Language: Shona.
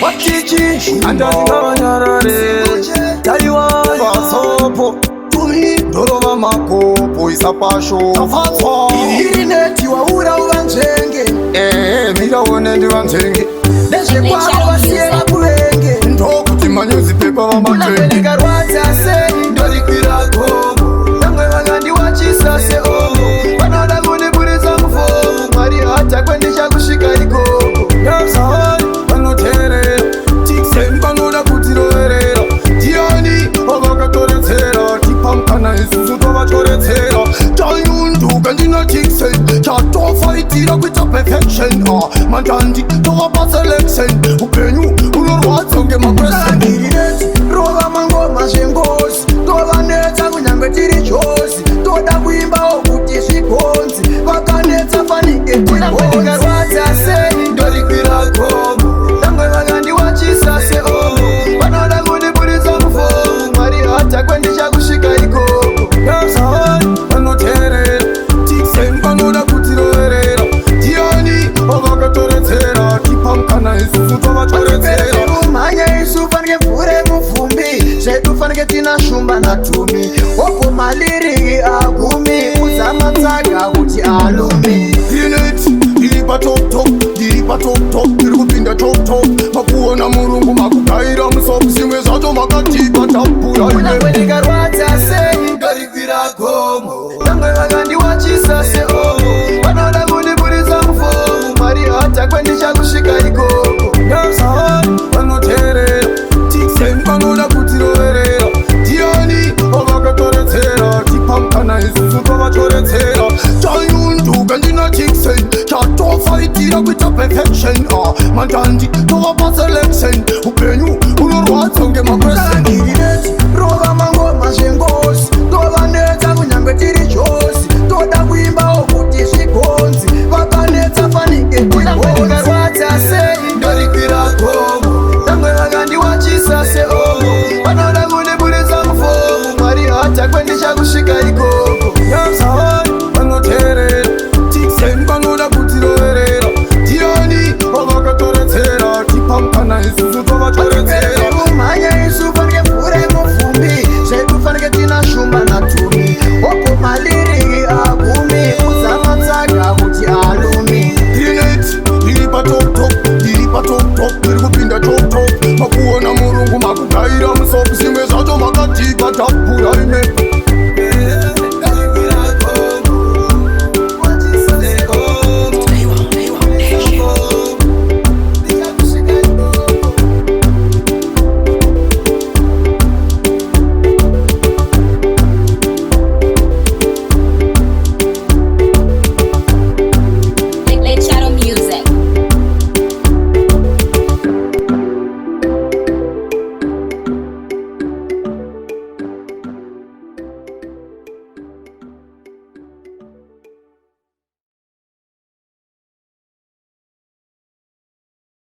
Wachichi andazingavanyarare taiwa vasopo tumi dorova makopo isapasho afatswa irineti waura uvanzenge miraone ndivanzenge nezvekwavo vasiyera kuvenge ndokuti manyuzipepa vamavenga rwadza sei ndorikwira gomo vamwe vakandiwachisa seomo vanoda kundiburitsa mufomu mwari hata kwendisha kusvika ikoko ndazai vanoteerera tikiseni vanoda kutiroverera ndiani vavakatoretsera tipamukana isusu tovatoretsera tanyunduka ndina tikiseni chatofaitira kuita perfection mandandi tovapa selection upenyu unorwadza ngemapresentirineti rova mangoma zvengozi tovanetsa kunyange tiri jozi toda kuimbawo kuti zvigonzi vakanetsa fanike tirigongarwadza sei ndorikwira gomo vamwe vakandiwachisa seomo vanoda kundiburitsa mufomu mwari hata kwendisha kusvika ikoko ndazai vanoteerera tikiseni vanoda kutiroverera ndiani vavakatoretsera tipamukana isusu tovatoretsera umhanya isu fanike mvure muvhumbi zvedu fanike tina shumba natumi opo maliriki agumi uzamatsaga kuti alumi ineti ndiri patoptop ndiri patoptop ndiri kupinda toptop makuona murungu makugaira musopu zvimwe zvacho makatipa tapuraunakwendikarwadza sei ndorikwira gomo vamwe vakandiwachisa seomo vanoda kundiburitsa mufomu mwari hata kwendisha kusvika ikoko ndazai vanoteerera tikiseni vanoda kutiroverera ndiani vavakatoretsera tipamukana isusu tovatoretsera tanyunduka ndina tikiseni chatofaitira kuita perfection mandandi tovapa selection upenyu unorwadza ngemapresentirineti rova mangoma zvengozi tovanetsa kunyange tiri jozi toda kuimbawo kuti zvigonzi vakanetsa fanike tirigongarwadza sei ndorikwira gomo vamwe vakandiwachisa seomo vanoda kundiburitsa mufomu mwari hata kwendisha kusvika ikoko ndazai vanoteerera tikiseni vanoda kutiroverera ndiani vavakatoretsera tipamukana isusu tovatoretsera umhanya isu fanike mvure muvhumbi zvedu fanike tina shumba natumi opo maliriki agumi uzamatsaga kuti alumi ineti ndiri patoptop ndiri patoptop ndiri kupinda toptop makuona murungu makugaira